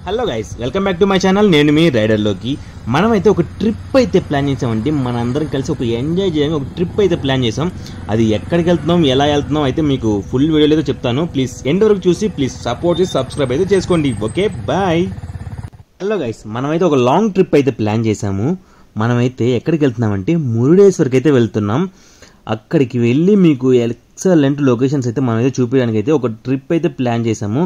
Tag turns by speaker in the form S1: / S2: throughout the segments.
S1: Hello guys, welcome back to my channel. నేను మీ రైడర్లోకి. మనమైతే ఒక ట్రిప్ అయితే ప్లాన్ చేసామండి. మనందరం కలిసి ఒక ఎంజాయ్ చేయడానికి ఒక ట్రిప్ అయితే ప్లాన్ చేసాం. అది ఎక్కడికి వెళ్తున్నాం, ఎలా వెళ్తున్నాం అయితే మీకు ఫుల్ వీడియోలో అయితే చెప్తాను. ప్లీజ్ ఎండ్ వరకు చూసి ప్లీజ్ సపోర్ట్ చేసి సబ్స్క్రైబ్ అయితే చేసుకోండి. Okay, bye. హలో గైస్, మనమైతే ఒక లాంగ్ ట్రిప్ అయితే ప్లాన్ చేసాము. మనమైతే ఎక్కడికి వెళ్తున్నామంటే మురుడేశ్వర్కి అయితే వెళ్తున్నాం. అక్కడికి వెళ్ళి మీకు ఎక్సలెంట్ లొకేషన్స్ అయితే మనమైతే చూపించడానికి అయితే ఒక ట్రిప్ అయితే ప్లాన్ చేసాము.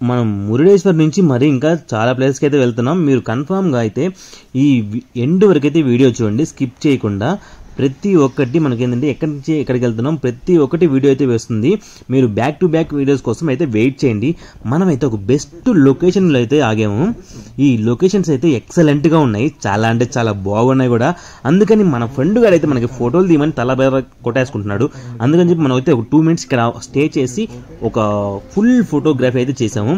S1: మనం మురుడేశ్వర్ నుంచి మరి ఇంకా చాలా ప్లేసెస్కి అయితే వెళ్తున్నాం. మీరు కన్ఫామ్గా అయితే ఈ ఎండ్ వరకు అయితే వీడియో చూడండి, స్కిప్ చేయకుండా. ప్రతి ఒక్కటి మనకి ఏంటంటే ఎక్కడి నుంచి ఎక్కడికి వెళ్తున్నాం ప్రతి ఒక్కటి వీడియో అయితే వేస్తుంది. మీరు బ్యాక్ టు బ్యాక్ వీడియోస్ కోసం అయితే వెయిట్ చేయండి. మనమైతే ఒక బెస్ట్ లొకేషన్లో అయితే ఆగాము. ఈ లొకేషన్స్ అయితే ఎక్సలెంట్గా ఉన్నాయి, చాలా అంటే చాలా బాగున్నాయి కూడా. అందుకని మన ఫ్రెండ్ గారు అయితే మనకి ఫోటోలు తీయమని తల బేర కొట్టేసుకుంటున్నాడు. అందుకని చెప్పి మనం అయితే ఒక 2 minutes ఇక్కడ స్టే చేసి ఒక ఫుల్ ఫోటోగ్రఫీ అయితే చేసాము.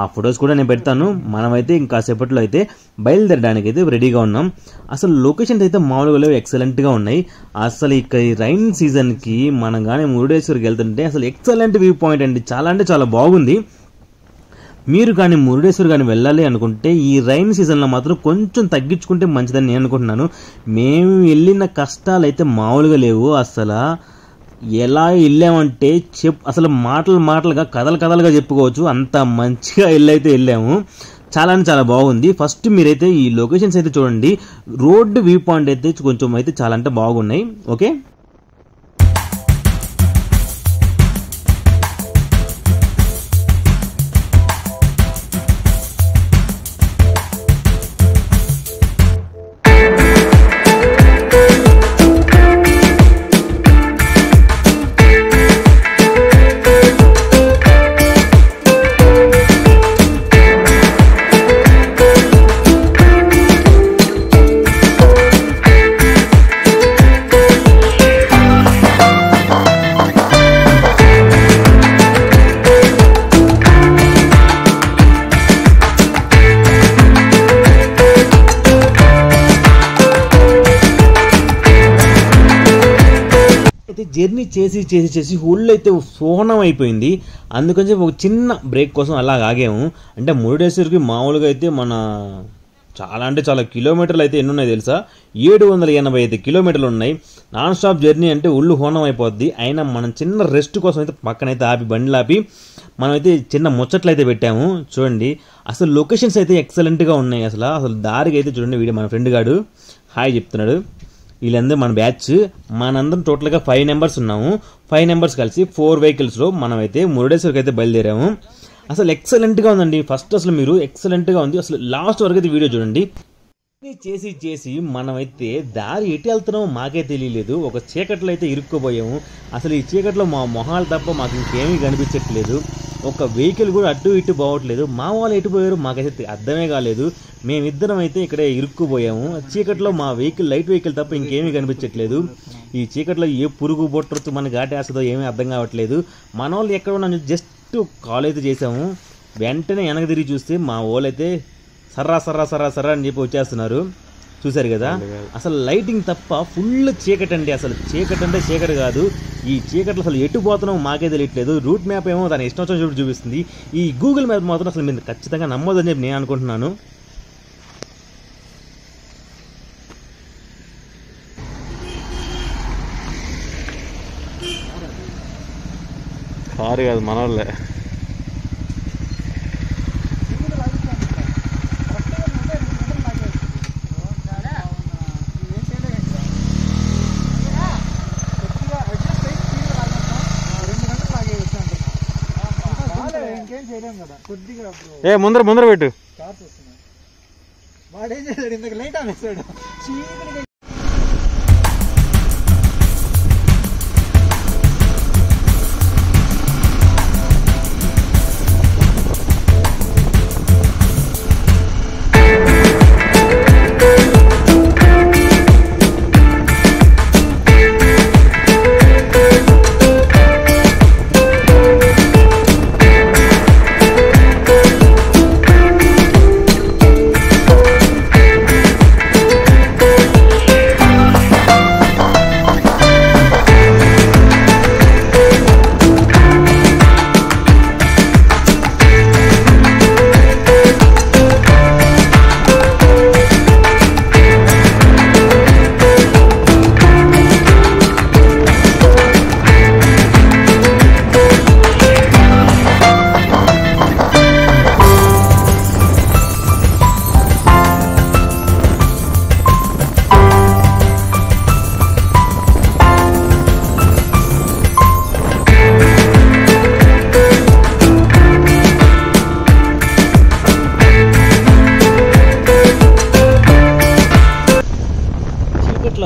S1: ఆ ఫొటోస్ కూడా నేను పెడతాను. మనమైతే ఇంకా సేపట్లో అయితే బయలుదేరడానికి అయితే రెడీగా ఉన్నాం. అసలు లొకేషన్స్ అయితే మామూలుగా ఎక్సలెంట్గా ఉన్నాయి. అసలు ఇక ఈ రైన్ సీజన్కి మనం కానీ మురుడేశ్వర్కి వెళ్తుంటే అసలు ఎక్సలెంట్ వ్యూ పాయింట్ అండి. చాలా అంటే చాలా బాగుంది. మీరు కానీ మురుడేశ్వర్ కానీ వెళ్ళాలి అనుకుంటే ఈ రైన్ సీజన్లో మాత్రం కొంచెం తగ్గించుకుంటే మంచిదని నేను అనుకుంటున్నాను. మేము వెళ్ళిన కష్టాలు అయితే మామూలుగా లేవు. అసలు ఎలా వెళ్ళామంటే అసలు మాటలుగా కథలుగా చెప్పుకోవచ్చు. అంత మంచిగా వెళ్ళాము. చాలా అంటే చాలా బాగుంది. ఫస్ట్ మీరైతే ఈ లొకేషన్స్ అయితే చూడండి. రోడ్డు వ్యూ పాయింట్ అయితే కొంచెం అయితే చాలా అంటే బాగున్నాయి. ఓకే, అయితే జర్నీ చేసి ఒళ్ళు అయితే సోనం అయిపోయింది. అందుకని ఒక చిన్న బ్రేక్ కోసం అలా ఆగాము. అంటే మురుడేశ్వర్కి మామూలుగా అయితే మన చాలా అంటే చాలా కిలోమీటర్లు అయితే ఎన్ని ఉన్నాయి తెలుసా? 785 కిలోమీటర్లు ఉన్నాయి. నాన్ స్టాప్ జర్నీ అంటే ఒళ్ళు హోనం అయిపోద్ది. అయినా మనం చిన్న రెస్ట్ కోసం అయితే పక్కనైతే బండ్లు ఆపి మనమైతే చిన్న ముచ్చట్లు అయితే పెట్టాము. చూడండి, అసలు లొకేషన్స్ అయితే ఎక్సలెంట్గా ఉన్నాయి. అసలు దారికి అయితే చూడండి, మన ఫ్రెండ్ గాడు హాయ్ చెప్తున్నాడు. వీళ్ళందరూ మన బ్యాచ్. మనందరం టోటల్గా 5 members ఉన్నాము. 5 members కలిసి 4 vehiclesలో మనమైతే మురుడేశ్వర్కి అయితే బయలుదేరాము. అసలు ఎక్సలెంట్గా ఉందండి. ఫస్ట్ అసలు మీరు ఎక్సలెంట్గా ఉంది. అసలు లాస్ట్ వరకు అయితే వీడియో చూడండి. చేసి మనమైతే దారి ఎటు వెళ్తున్నామో మాకే తెలియలేదు. ఒక చీకట్లో అయితే ఇరుక్కుపోయాము. అసలు ఈ చీకట్లో మా మొహాలు తప్ప మాకు ఇంకేమీ కనిపించట్లేదు. ఒక వెహికల్ కూడా అటు ఇటు పోవట్లేదు. మా వాళ్ళు ఎటు పోయారు మాకైతే అర్థమే కాలేదు. మేమిద్దరం అయితే ఇక్కడే ఇరుక్కుపోయాము. చీకట్లో మా లైట్ వెహికల్ తప్ప ఇంకేమీ కనిపించట్లేదు. ఈ చీకట్లో ఏ పురుగు బొట్టరు మనకి ఘాటేస్తుందో ఏమీ అర్థం కావట్లేదు. మన వాళ్ళు ఎక్కడ ఉన్నా జస్ట్ కాల్ అయితే చేసాము. వెంటనే వెనక తిరిగి చూస్తే మా వాళ్ళు అయితే సర్రా అని చెప్పి వచ్చేస్తున్నారు. చూశారు కదా, అసలు లైటింగ్ తప్ప ఫుల్ చీకటి అండి. అసలు చీకటి అంటే చీకటి కాదు. ఈ చీకట్లో అసలు ఎటు పోతున్నామో మాకే తెలియట్లేదు. రూట్ మ్యాప్ ఏమో దాని ఇష్టం వచ్చిన చోటు చూపిస్తుంది. ఈ గూగుల్ మ్యాప్ మాత్రం అసలు మీరు ఖచ్చితంగా నమ్మొద్దని చెప్పి నేను అనుకుంటున్నాను. కారు కాదు, మన వాళ్ళే. ముందర పెట్టు. వాడేం చేశాడు, ఇంతకు లైట్ ఆనేస్తాడు.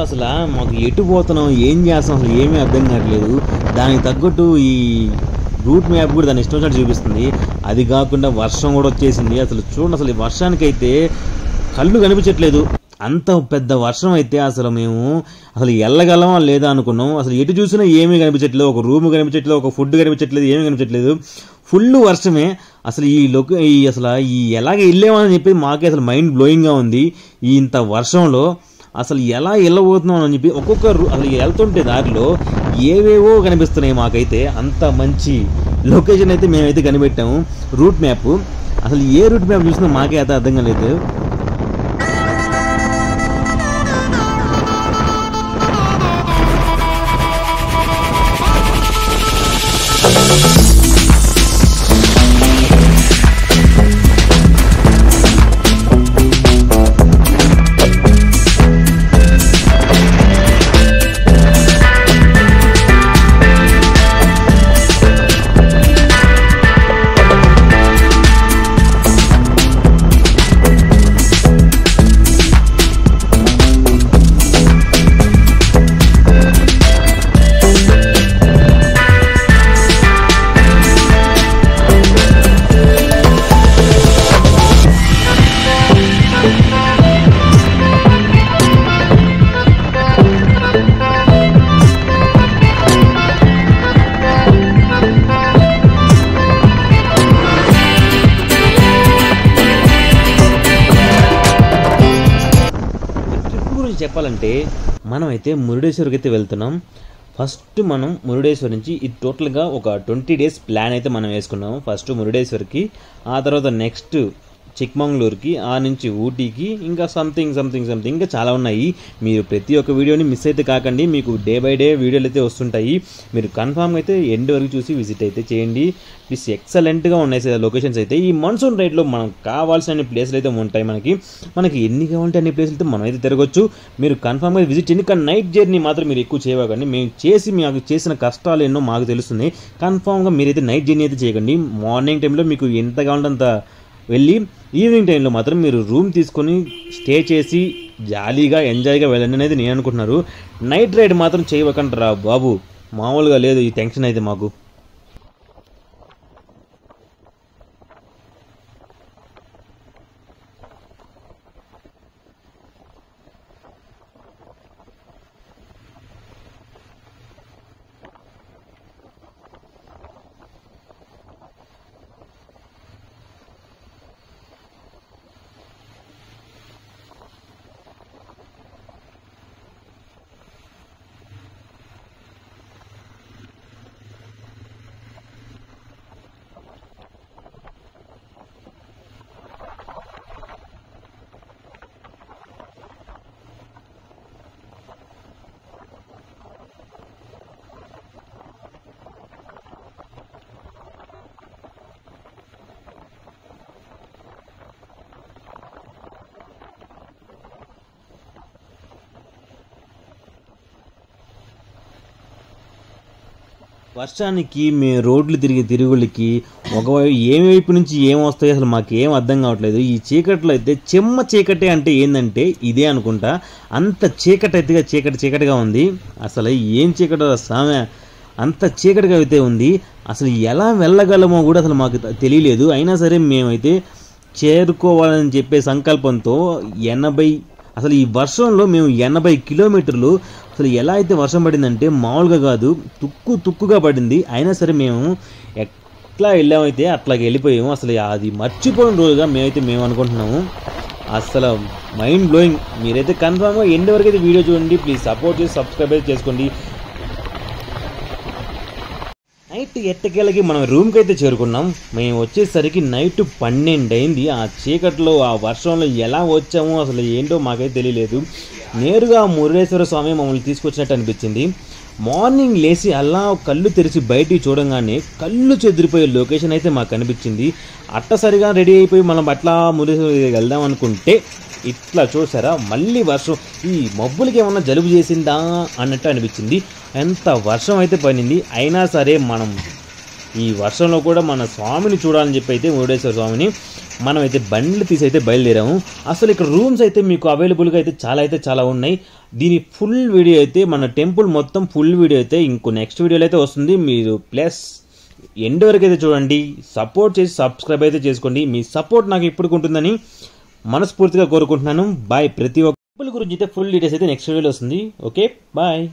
S1: అసలు మాకు ఎటు పోతున్నాం, ఏం చేస్తాం, అసలు ఏమీ అర్థం కావట్లేదు. దానికి తగ్గట్టు ఈ రూట్ మ్యాప్ కూడా దాని ఇష్టం వచ్చినట్టు చూపిస్తుంది. అది కాకుండా వర్షం కూడా వచ్చేసింది. అసలు చూడండి, అసలు ఈ వర్షానికైతే కళ్ళు కనిపించట్లేదు. అంత పెద్ద వర్షం అయితే అసలు మేము అసలు వెళ్ళగలమా లేదా అనుకున్నాం. అసలు ఎటు చూసినా ఏమీ కనిపించట్లేదు, ఒక రూమ్ కనిపించట్లేదు, ఒక ఫుడ్ కనిపించట్లేదు, ఏమీ కనిపించట్లేదు. ఫుల్ వర్షమే. అసలు అసలు ఎలాగ వెళ్ళామని చెప్పి మాకే అసలు మైండ్ బ్లోయింగ్గా ఉంది. ఇంత వర్షంలో అసలు ఎలా వెళ్ళబోతున్నాం అని చెప్పి అసలు వెళ్తుంటే దారిలో ఏవేవో కనిపిస్తున్నాయి మాకైతే. అంత మంచి లొకేషన్ అయితే మేమైతే కనిపెట్టాము, రూట్ మ్యాప్. అసలు ఏ రూట్ మ్యాప్ చూసినా మాకే అయితే అర్థం కాలేదు. చెప్పాలంటే మనమైతే మురుడేశ్వర్కి అయితే వెళ్తున్నాం. ఫస్ట్ మనం మురుడేశ్వర్ నుంచి ఇది టోటల్గా ఒక 20 days ప్లాన్ అయితే మనం వేసుకున్నాము. ఫస్ట్ మురుడేశ్వర్కి, ఆ తర్వాత నెక్స్ట్ చిక్మంగళూరుకి, ఆ నుంచి ఊటీకి, ఇంకా సంథింగ్ ఇంకా చాలా ఉన్నాయి. మీరు ప్రతి ఒక్క వీడియోని మిస్ అయితే కాకండి, మీకు డే బై డే వీడియోలు అయితే వస్తుంటాయి. మీరు కన్ఫామ్గా అయితే ఎండ్ వరకు చూసి విజిట్ అయితే చేయండి. ప్లీజ్, ఎక్సలెంట్గా ఉన్నాయి సార్ లొకేషన్స్ అయితే. ఈ మాన్సూన్ రైడ్లో మనం కావాల్సిన ప్లేస్లు అయితే ఉంటాయి. మనకి ఎన్ని కావాలంటే అన్ని ప్లేస్లు అయితే మనం అయితే తిరగొచ్చు. మీరు కన్ఫామ్గా విజిట్ చేయండి. కానీ నైట్ జర్నీ మాత్రం మీరు ఎక్కువ చేయకండి. మాకు చేసిన కష్టాలు ఎన్నో మాకు తెలుస్తుంది. కన్ఫామ్గా మీరైతే నైట్ జర్నీ అయితే చేయకండి. మార్నింగ్ టైంలో మీకు ఎంత కావాలంటే అంత వెళ్ళి ఈవినింగ్ టైంలో మాత్రం మీరు రూమ్ తీసుకొని స్టే చేసి జాలీగా ఎంజాయ్గా వెళ్ళండి అనేది నేను అనుకుంటున్నారు. నైట్ రైడ్ మాత్రం చేయకంటారా బాబు, మామూలుగా లేదు ఈ టెన్షన్ అయితే మాకు. వర్షానికి మేము రోడ్లు తిరుగుళ్ళకి ఒకవైపు ఏవైపు నుంచి ఏం వస్తాయో అసలు మాకు ఏం అర్థం కావట్లేదు. ఈ చీకట్లో అయితే చెమ్మ చీకటి అంటే ఏంటంటే ఇదే అనుకుంటా. అంత చీకటిగా ఉంది. అసలు ఏం చీకటో సామె, అంత చీకటిగా అయితే ఉంది. అసలు ఎలా వెళ్ళగలమో కూడా అసలు మాకు తెలియలేదు. అయినా సరే మేమైతే చేరుకోవాలని చెప్పే సంకల్పంతో అసలు ఈ వర్షంలో మేము 80 కిలోమీటర్లు అసలు ఎలా అయితే వర్షం పడిందంటే మామూలుగా కాదు, తుక్కుగా పడింది. అయినా సరే మేము ఎట్లా వెళ్ళామైతే అట్లాగే వెళ్ళిపోయాము. అసలు అది మర్చిపోయిన రోజుగా మేము అనుకుంటున్నాము. అసలు మైండ్ బ్లోయింగ్. మీరైతే కన్ఫామ్గా ఎండ్ వరకు అయితే వీడియో చూడండి. ప్లీజ్ సపోర్ట్ చేసి సబ్స్క్రైబ్ అయితే చేసుకోండి. నైట్ ఎట్టకేలకి మనం రూమ్కి అయితే చేరుకున్నాం. మేము వచ్చేసరికి నైట్ 12 అయింది. ఆ చీకట్లో ఆ వర్షంలో ఎలా వచ్చామో అసలు ఏంటో మాకైతే తెలియలేదు. నేరుగా మురుడేశ్వర స్వామి మమ్మల్ని తీసుకొచ్చినట్టు అనిపించింది. మార్నింగ్ లేచి అలా కళ్ళు తెరిచి బయటికి చూడంగానే కళ్ళు చెదిరిపోయే లొకేషన్ అయితే మాకు కనిపించింది. అట్టసరిగా రెడీ అయిపోయి మనం అట్లా మురుడేశ్వర వెళ్దాం అనుకుంటే ఇట్లా చూసారా మళ్ళీ వర్షం. ఈ మబ్బులకి ఏమన్నా జలుబు చేసిందా అన్నట్టు అనిపించింది. ఎంత వర్షం అయితే పడింది. అయినా సరే మనం ఈ వర్షంలో కూడా మన స్వామిని చూడాలని చెప్పి అయితే మురుడేశ్వర స్వామిని మనమైతే బండ్లు తీసి అయితే బయలుదేరాము. అసలు ఇక్కడ రూమ్స్ అయితే మీకు అవైలబుల్గా అయితే చాలా ఉన్నాయి. దీని ఫుల్ వీడియో అయితే మన టెంపుల్ మొత్తం ఫుల్ వీడియో అయితే ఇంకో నెక్స్ట్ వీడియోలో అయితే వస్తుంది. మీరు ప్లస్ ఎండ్ వరకు అయితే చూడండి, సపోర్ట్ చేసి సబ్స్క్రైబ్ అయితే చేసుకోండి. మీ సపోర్ట్ నాకు ఇప్పుడు ఉంటుందని మనస్ఫూర్తిగా కోరుకుంటున్నాను. బాయ్. ప్రతి ఒక్క టెంపుల్ గురించి అయితే ఫుల్ డీటెయిల్స్ అయితే నెక్స్ట్ వీడియోలో వస్తుంది. Okay, bye.